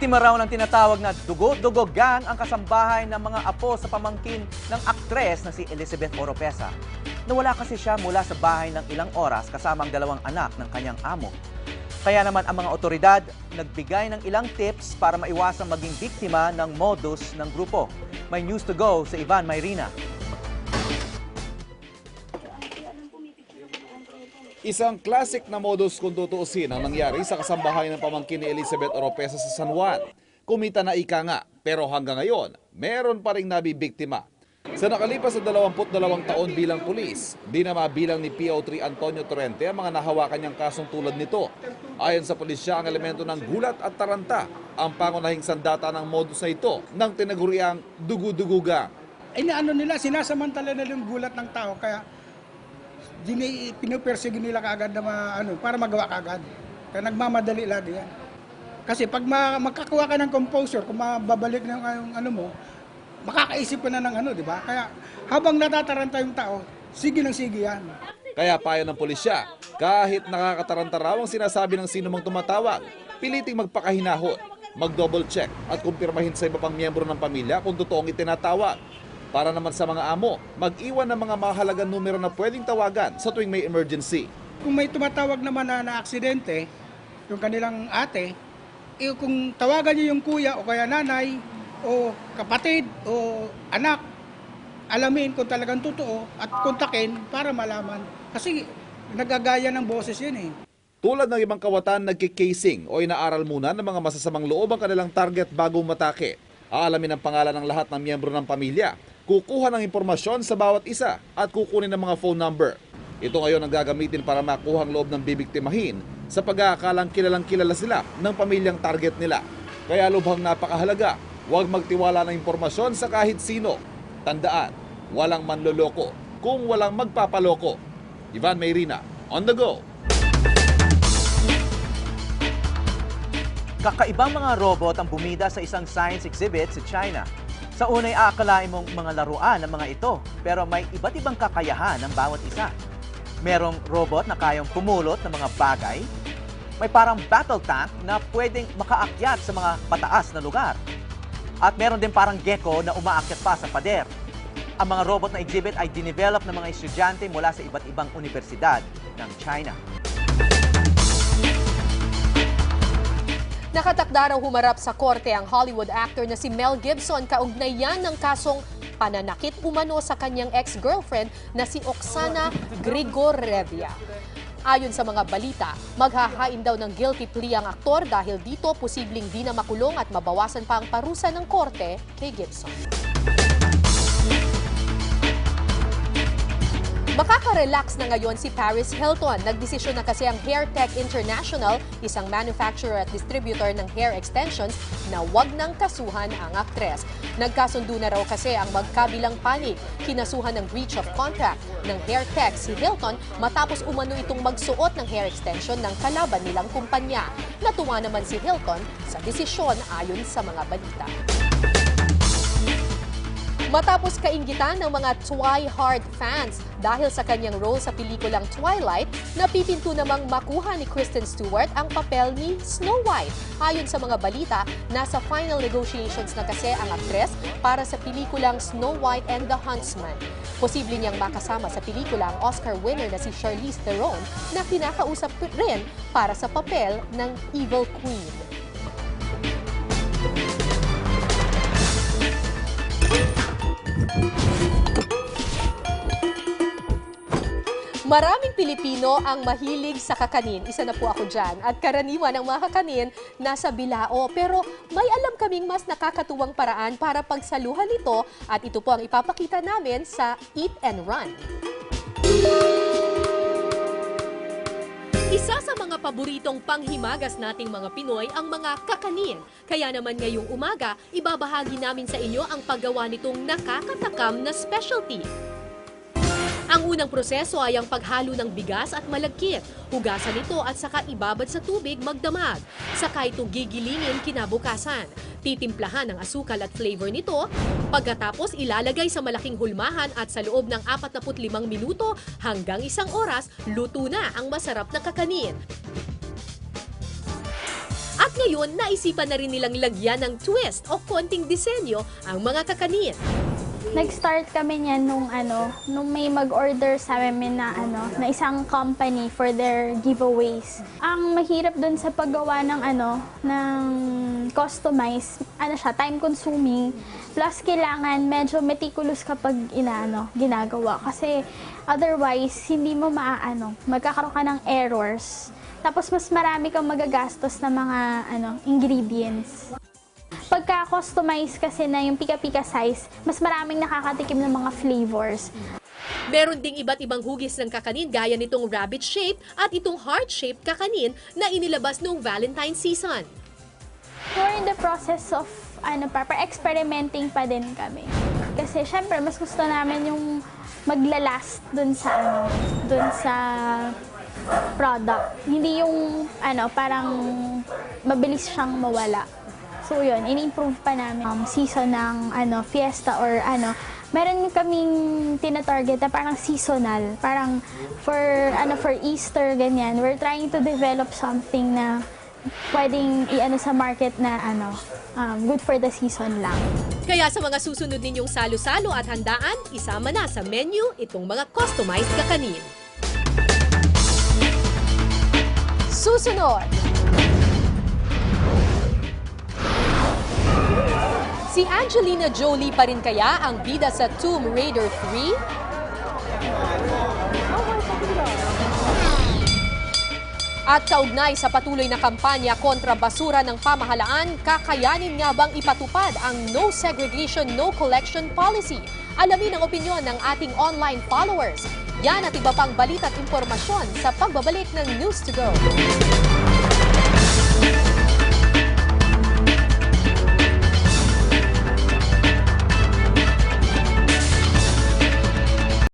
Biktima raw ng tinatawag na dugo-dugo gang ang kasambahay ng mga apo sa pamangkin ng aktres na si Elizabeth Oropesa. Nawala kasi siya mula sa bahay ng ilang oras kasama ang dalawang anak ng kanyang amo. Kaya naman ang mga otoridad nagbigay ng ilang tips para maiwasang maging biktima ng modus ng grupo. May news to go sa Ivan Mayrina. Isang classic na modus kung tutuusin ang nangyari sa kasambahay ng pamangkin ni Elizabeth Oropesa sa San Juan. Kumita na ika nga, pero hanggang ngayon, meron pa ring nabibiktima. Sa nakalipas na 22 taon bilang pulis, di na mabilang ni PO3 Antonio Torrente ang mga nahawakan niyang kasong tulad nito. Ayon sa pulisya, ang elemento ng gulat at taranta ang pangunahing sandata ng modus na ito ng tinaguriang dugu-dugugang. Inaano nila, sinasamantala nila yung gulat ng tao, kaya pinupersige nila kaagad na para magawa kaagad. Kaya nagmamadali lagi yan. Kasi pag magkakawa ka ng composure, kung mababalik na yung ano mo, makakaisip ka na ng di ba? Kaya habang natataranta yung tao, sige ng sige yan. Kaya payo ng pulisya, kahit nakakataranta raw ang sinasabi ng sino mang tumatawag, piliting magpakahinahon, mag-double check at kumpirmahin sa iba pang miyembro ng pamilya kung totoong itinatawag. Para naman sa mga amo, mag-iwan ng mga mahalagang numero na pwedeng tawagan sa tuwing may emergency. Kung may tumatawag naman na aksidente, yung kanilang ate, kung tawagan niyo yung kuya o kaya nanay o kapatid o anak, alamin kung talagang totoo at kontakin para malaman. Kasi nagagaya ng boses yun eh. Tulad ng ibang kawatan, nagkikasing o inaaral muna ng mga masasamang loob ang kanilang target bago matake. Aalamin ang pangalan ng lahat ng miyembro ng pamilya, kukuha ng impormasyon sa bawat isa at kukunin ng mga phone number. Ito ngayon ang gagamitin para makuha ang loob ng bibiktimahin sa pag-aakalang kilalang kilala sila ng pamilyang target nila. Kaya lubhang napakahalaga, huwag magtiwala ng impormasyon sa kahit sino. Tandaan, walang manloloko kung walang magpapaloko. Ivan Mayrina, on the go! Kakaibang mga robot ang bumida sa isang science exhibit sa China. Sa unay aakalain mong mga laruan ng mga ito, pero may iba't ibang kakayahan ng bawat isa. Merong robot na kayang pumulot ng mga bagay. May parang battle tank na pwedeng makaakyat sa mga pataas na lugar. At meron din parang gecko na umaakyat pa sa pader. Ang mga robot na exhibit ay dinevelop ng mga estudyante mula sa iba't ibang universidad ng China. Nakatakda raw humarap sa korte ang Hollywood actor na si Mel Gibson kaugnay yan ng kasong pananakit umano sa kanyang ex-girlfriend na si Oksana Grigorieva. Ayon sa mga balita, maghahain daw ng guilty plea ang aktor dahil dito posibleng di na makulong at mabawasan pa ang parusa ng korte kay Gibson. Makaka-relax na ngayon si Paris Hilton. Nagdesisyon na kasi ang Hair Tech International, isang manufacturer at distributor ng hair extensions, na wag nang kasuhan ang aktres. Nagkasundo na raw kasi ang magkabilang panig. Kinasuhan ng breach of contract ng Hair Tech si Hilton matapos umano itong magsuot ng hair extension ng kalaban nilang kumpanya. Natuwa naman si Hilton sa desisyon ayon sa mga balita. Matapos kainggitan ng mga Twihard fans dahil sa kanyang role sa pelikulang Twilight, napipinto namang makuha ni Kristen Stewart ang papel ni Snow White. Ayon sa mga balita, nasa final negotiations na kasi ang aktres para sa pelikulang Snow White and the Huntsman. Posible niyang makasama sa pelikula ang Oscar winner na si Charlize Theron na kinakausap rin para sa papel ng Evil Queen. Maraming Pilipino ang mahilig sa kakanin. Isa na po ako dyan. At karaniwan ng mga kakanin nasa bilao. Pero may alam kaming mas nakakatuwang paraan para pagsaluhan ito. At ito po ang ipapakita namin sa Eat and Run. Isa sa mga paboritong panghimagas nating mga Pinoy ang mga kakanin. Kaya naman ngayong umaga, ibabahagi namin sa inyo ang paggawa nitong nakakatakam na specialty. Ang unang proseso ay ang paghalo ng bigas at malagkit. Hugasan ito at saka ibabad sa tubig magdamag. Saka ito gigilingin kinabukasan. Titimplahan ng asukal at flavor nito. Pagkatapos ilalagay sa malaking hulmahan at sa loob ng 45 minuto hanggang 1 oras, luto na ang masarap na kakanin. At Ngayon, naisipan na rin nilang lagyan ng twist o konting disenyo ang mga kakanin. Nag-start kami niyan nung may mag-order sa amin na isang company for their giveaways. Ang mahirap dun sa paggawa ng customize, time consuming, plus kailangan medyo meticulous kapag ginagawa kasi otherwise hindi mo magkakaroon ka ng errors. Tapos mas marami kang magagastos na mga ingredients. Pagka-customize kasi na yung pika-pika size, mas maraming nakakatikim ng mga flavors. Meron ding iba't ibang hugis ng kakanin gaya nitong rabbit shape at itong heart shape kakanin na inilabas noong Valentine season. We're in the process of experimenting pa din kami. Kasi syempre mas gusto namin yung maglalast dun sa product. Hindi yung parang mabilis siyang mawala. So yun, in-improve pa namin season ng fiesta or meron kaming tina-target na parang seasonal, parang for Easter ganyan. We're trying to develop something na pwedeng sa market na good for the season lang. Kaya sa mga susunod ninyong salo-salo at handaan, isama na sa menu itong mga customized kakanin. Susunod! Si Angelina Jolie pa rin kaya ang bida sa Tomb Raider 3? At kaugnay sa patuloy na kampanya kontra basura ng pamahalaan, kakayanin nga bang ipatupad ang No Segregation, No Collection policy? Alamin ang opinyon ng ating online followers. Yan at iba pang balita at impormasyon sa pagbabalik ng News to Go.